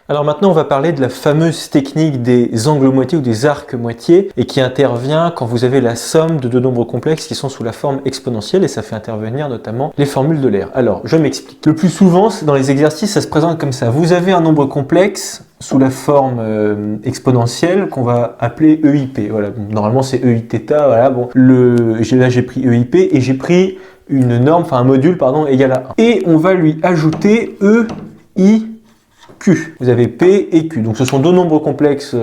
Alors maintenant, on va parler de la fameuse technique des angles moitiés ou des arcs moitiés et qui intervient quand vous avez la somme de deux nombres complexes qui sont sous la forme exponentielle et ça fait intervenir notamment les formules de l'air. Alors, je m'explique. Le plus souvent, dans les exercices, ça se présente comme ça. Vous avez un nombre complexe sous la forme exponentielle qu'on va appeler EIP. Voilà, bon, normalement c'est EIθ, voilà, bon. Là j'ai pris EIP et j'ai pris une norme, enfin un module, pardon, égal à 1. Et on va lui ajouter EI Q. Vous avez P et Q. Donc ce sont deux nombres complexes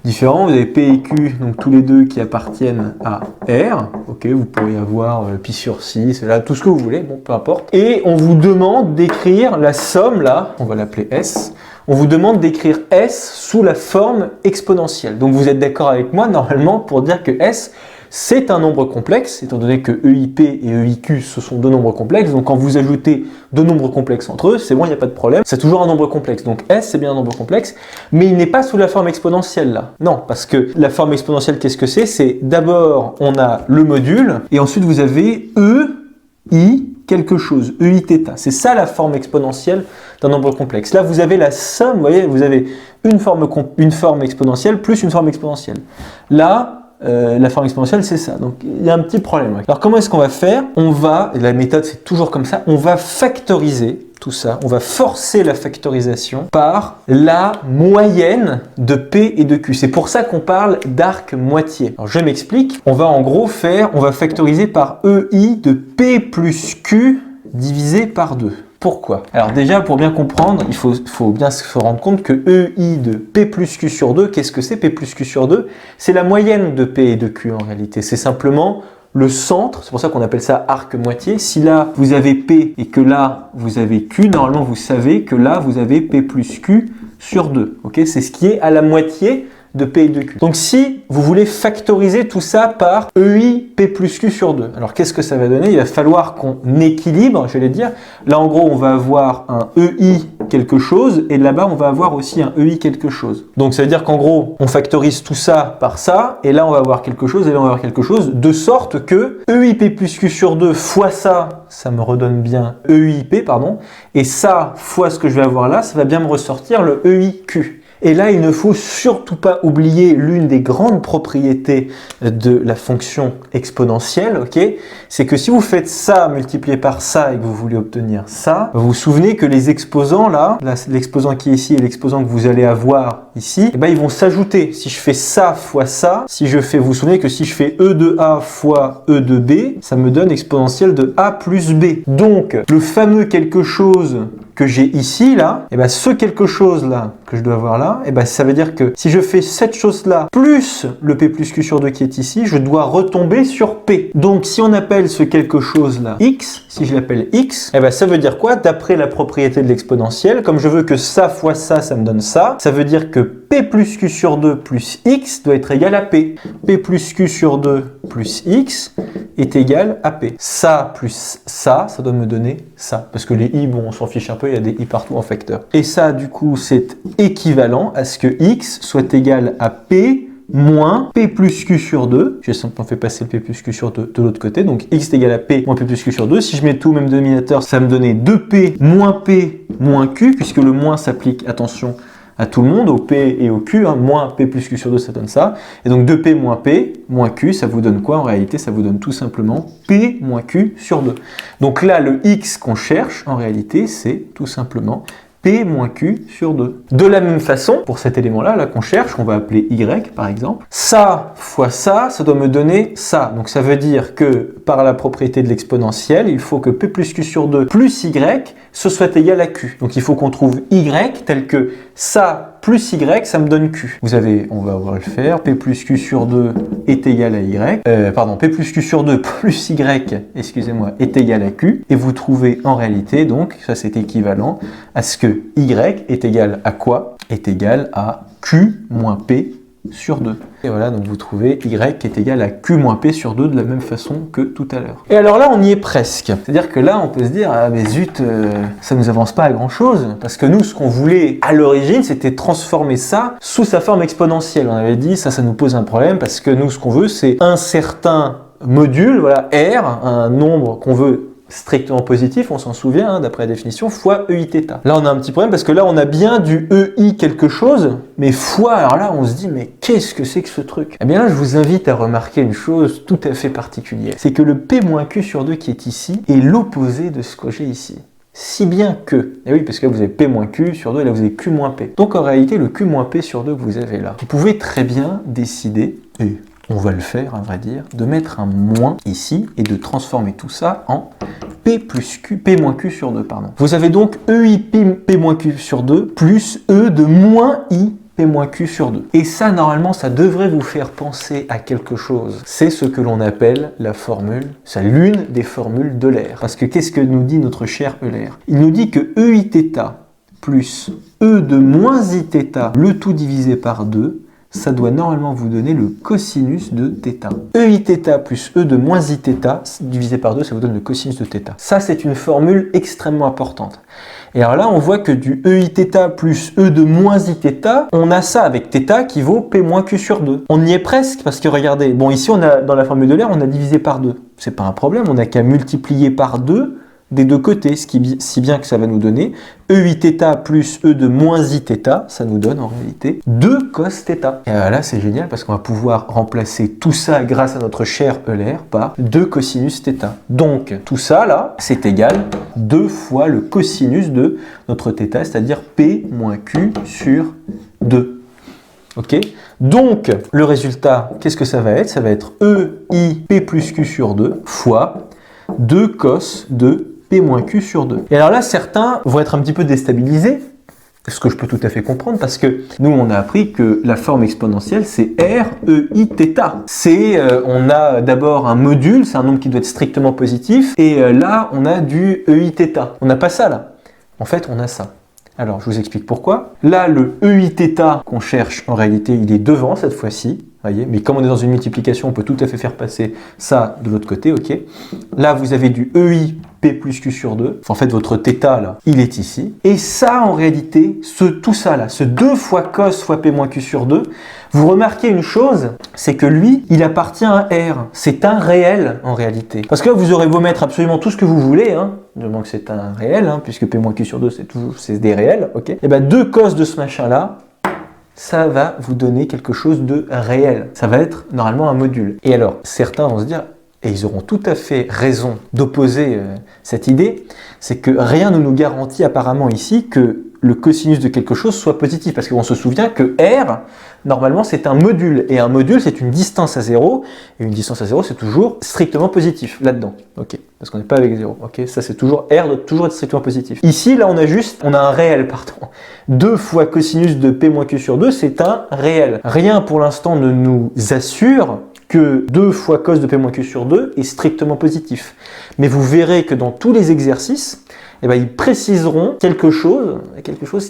différents. Vous avez P et Q, donc tous les deux qui appartiennent à R. Ok, vous pourriez avoir pi sur 6, là, tout ce que vous voulez, bon, peu importe. Et on vous demande d'écrire la somme, là, on va l'appeler S. On vous demande d'écrire S sous la forme exponentielle. Donc vous êtes d'accord avec moi, normalement, pour dire que S, c'est un nombre complexe, étant donné que EIP et EIQ, ce sont deux nombres complexes. Donc quand vous ajoutez deux nombres complexes entre eux, c'est bon, il n'y a pas de problème. C'est toujours un nombre complexe. Donc S, c'est bien un nombre complexe, mais il n'est pas sous la forme exponentielle là. Non, parce que la forme exponentielle, qu'est-ce que c'est? C'est d'abord, on a le module, et ensuite vous avez EI quelque chose, EIθ. C'est ça la forme exponentielle d'un nombre complexe. Là, vous avez la somme, vous voyez, vous avez une forme exponentielle plus une forme exponentielle. Là, la forme exponentielle, c'est ça. Donc, il y a un petit problème. Alors, comment est-ce qu'on va faire? On va, et la méthode, c'est toujours comme ça, on va factoriser tout ça. On va forcer la factorisation par la moyenne de P et de Q. C'est pour ça qu'on parle d'arc moitié. Alors, je m'explique. On va en gros on va factoriser par EI de P plus Q divisé par 2. Pourquoi? Alors déjà, pour bien comprendre, il faut bien se rendre compte que EI de P plus Q sur 2, qu'est-ce que c'est P plus Q sur 2? C'est la moyenne de P et de Q en réalité. C'est simplement le centre, c'est pour ça qu'on appelle ça arc moitié. Si là, vous avez P et que là, vous avez Q, normalement, vous savez que là, vous avez P plus Q sur 2. Okay, c'est ce qui est à la moitié de P et de Q. Donc si vous voulez factoriser tout ça par EI P plus Q sur 2, alors qu'est-ce que ça va donner? Il va falloir qu'on équilibre, je vais dire. Là en gros on va avoir un EI quelque chose et là-bas on va avoir aussi un EI quelque chose. Donc ça veut dire qu'en gros on factorise tout ça par ça et là on va avoir quelque chose et là on va avoir quelque chose de sorte que EI P plus Q sur 2 fois ça me redonne bien EIP, pardon, et ça fois ce que je vais avoir là, ça va bien me ressortir le EIQ. Et là, il ne faut surtout pas oublier l'une des grandes propriétés de la fonction exponentielle, ok? C'est que si vous faites ça multiplié par ça et que vous voulez obtenir ça, vous vous souvenez que les exposants là l'exposant qui est ici et l'exposant que vous allez avoir ici, eh ben, ils vont s'ajouter. Si je fais ça fois ça, vous vous souvenez que si je fais E de A fois E de B, ça me donne exponentielle de A plus B. Donc, le fameux quelque chose que j'ai ici, là, et ben ce quelque chose là que je dois avoir là, et ben ça veut dire que si je fais cette chose là plus le P plus Q sur 2 qui est ici, je dois retomber sur P. Donc si on appelle ce quelque chose là X, si je l'appelle X, et ben ça veut dire quoi? D'après la propriété de l'exponentielle, comme je veux que ça fois ça me donne ça, ça veut dire que P plus Q sur 2 plus X doit être égal à P. P plus Q sur 2 plus X est égal à P. Ça plus ça doit me donner ça. Parce que les I, bon, on s'en fiche un peu, il y a des I partout en facteur. Et ça, du coup, c'est équivalent à ce que X soit égal à P moins P plus Q sur 2. J'ai simplement fait passer le P plus Q sur 2 de l'autre côté. Donc X est égal à P moins P plus Q sur 2. Si je mets tout au même dénominateur, ça va me donner 2P moins Q, puisque le moins s'applique, attention, à tout le monde, au P et au Q, hein, moins P plus Q sur 2, ça donne ça. Et donc 2P moins P moins Q, ça vous donne quoi en réalité? Ça vous donne tout simplement P moins Q sur 2. Donc là, le X qu'on cherche, en réalité, c'est tout simplement P moins Q sur 2. De la même façon, pour cet élément-là là, qu'on cherche, qu'on va appeler Y par exemple, ça fois ça doit me donner ça. Donc ça veut dire que par la propriété de l'exponentielle, il faut que P plus Q sur 2 plus Y, ce soit égal à Q. Donc il faut qu'on trouve Y tel que ça plus Y, ça me donne Q. On va le faire, P plus Q sur 2 est égal à Y, P plus Q sur 2 plus Y, excusez-moi, est égal à Q, et vous trouvez en réalité, donc, ça c'est équivalent à ce que Y est égal à quoi? Est égal à Q moins P sur 2. Et voilà, donc vous trouvez Y qui est égal à Q moins P sur 2 de la même façon que tout à l'heure. Et alors là, on y est presque. C'est-à-dire que là, on peut se dire, ah mais zut, ça nous avance pas à grand-chose. Parce que nous, ce qu'on voulait à l'origine, c'était transformer ça sous sa forme exponentielle. On avait dit, ça nous pose un problème parce que nous, ce qu'on veut, c'est un certain module, voilà, R, un nombre qu'on veut strictement positif, on s'en souvient, hein, d'après la définition, fois EIθ. Là, on a un petit problème parce que là, on a bien du EI quelque chose, mais fois, alors là, on se dit, mais qu'est-ce que c'est que ce truc? Eh bien là, je vous invite à remarquer une chose tout à fait particulière. C'est que le P moins Q sur 2 qui est ici est l'opposé de ce que j'ai ici. Si bien que, et oui, parce que là, vous avez P moins Q sur 2, et là, vous avez Q moins P. Donc, en réalité, le Q moins P sur 2 que vous avez là, vous pouvez très bien décider, et on va le faire, à vrai dire, de mettre un moins ici et de transformer tout ça en P plus Q, P moins Q sur 2, pardon. Vous avez donc EI P moins Q sur 2 plus E de moins I P moins Q sur 2. Et ça, normalement, ça devrait vous faire penser à quelque chose. C'est ce que l'on appelle la formule, c'est l'une des formules d'Euler. Parce que qu'est-ce que nous dit notre cher Euler? Il nous dit que EIθ plus E de moins Iθ, le tout divisé par 2, ça doit normalement vous donner le cosinus de θ. EIθ plus E de moins Iθ divisé par 2, ça vous donne le cosinus de θ. Ça, c'est une formule extrêmement importante. Et alors là, on voit que du EIθ plus E de moins Iθ, on a ça avec θ qui vaut P moins Q sur 2. On y est presque, parce que regardez, bon ici, on a, dans la formule d'Euler, on a divisé par 2. C'est pas un problème, on n'a qu'à multiplier par 2 des deux côtés, si bien que ça va nous donner EIθ plus E de moins Iθ, ça nous donne en réalité 2 cos θ. Et là, c'est génial parce qu'on va pouvoir remplacer tout ça grâce à notre cher Euler par 2 cosinus θ. Donc, tout ça, là, c'est égal 2 fois le cosinus de notre θ, c'est-à-dire P moins Q sur 2. Ok? Donc, le résultat, qu'est-ce que ça va être? Ça va être EI P plus Q sur 2 fois 2 cos de P moins Q sur 2. Et alors là, certains vont être un petit peu déstabilisés, ce que je peux tout à fait comprendre, parce que nous, on a appris que la forme exponentielle, c'est REIθ. On a d'abord un module, c'est un nombre qui doit être strictement positif, et là, on a du EIθ. On n'a pas ça, là. En fait, on a ça. Alors, je vous explique pourquoi. Là, le EIθ qu'on cherche, en réalité, il est devant cette fois-ci. Voyez, mais comme on est dans une multiplication, on peut tout à fait faire passer ça de l'autre côté, ok? Là, vous avez du EI P plus Q sur 2. En fait, votre θ, là, il est ici. Et ça, en réalité, tout ça, là, ce 2 fois cos fois P moins Q sur 2, vous remarquez une chose, c'est que lui, il appartient à R. C'est un réel, en réalité. Parce que là, vous aurez beau mettre absolument tout ce que vous voulez, hein, du moment que c'est un réel, hein, puisque P moins Q sur 2, c'est des réels, ok? Et bien, 2 cos de ce machin-là, ça va vous donner quelque chose de réel. Ça va être normalement un module. Et alors, certains vont se dire, et ils auront tout à fait raison d'opposer cette idée, c'est que rien ne nous garantit apparemment ici que le cosinus de quelque chose soit positif, parce qu'on se souvient que R, normalement, c'est un module, et un module, c'est une distance à 0, et une distance à 0, c'est toujours strictement positif, là-dedans, ok, parce qu'on n'est pas avec 0, ok, ça c'est toujours, R doit toujours être strictement positif. Ici, là, on a un réel, pardon, 2 fois cosinus de P moins Q sur 2, c'est un réel. Rien, pour l'instant, ne nous assure que 2 fois cos de P moins Q sur 2 est strictement positif. Mais vous verrez que dans tous les exercices, eh ben, ils préciseront quelque chose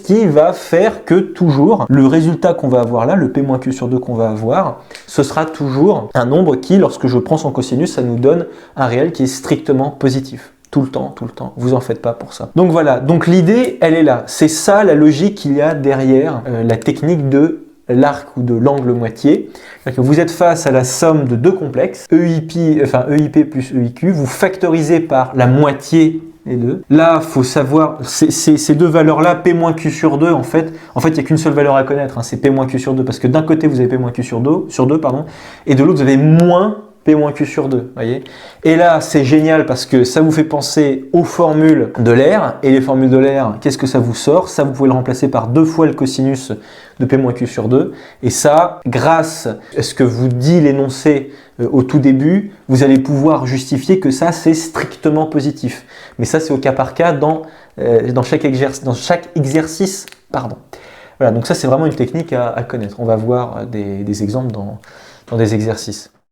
qui va faire que toujours, le résultat qu'on va avoir là, le P moins Q sur 2 qu'on va avoir, ce sera toujours un nombre qui, lorsque je prends son cosinus, ça nous donne un réel qui est strictement positif. Tout le temps, vous en faites pas pour ça. Donc voilà, donc l'idée, elle est là. C'est ça la logique qu'il y a derrière la technique de l'arc ou de l'angle moitié. Vous êtes face à la somme de deux complexes, EIP plus EIQ, vous factorisez par la moitié les deux. Là, il faut savoir, ces deux valeurs-là, P moins Q sur 2, en fait, il n'y a qu'une seule valeur à connaître, hein, c'est P moins Q sur 2, parce que d'un côté, vous avez P moins Q sur 2, et de l'autre, vous avez moins P moins Q sur 2, voyez. Et là, c'est génial parce que ça vous fait penser aux formules d'Euler. Et les formules d'Euler, qu'est-ce que ça vous sort? Ça, vous pouvez le remplacer par 2 fois le cosinus de P moins Q sur 2. Et ça, grâce à ce que vous dit l'énoncé au tout début, vous allez pouvoir justifier que ça, c'est strictement positif. Mais ça, c'est au cas par cas dans chaque exercice. Pardon. Voilà, donc ça, c'est vraiment une technique à connaître. On va voir des exemples dans des exercices.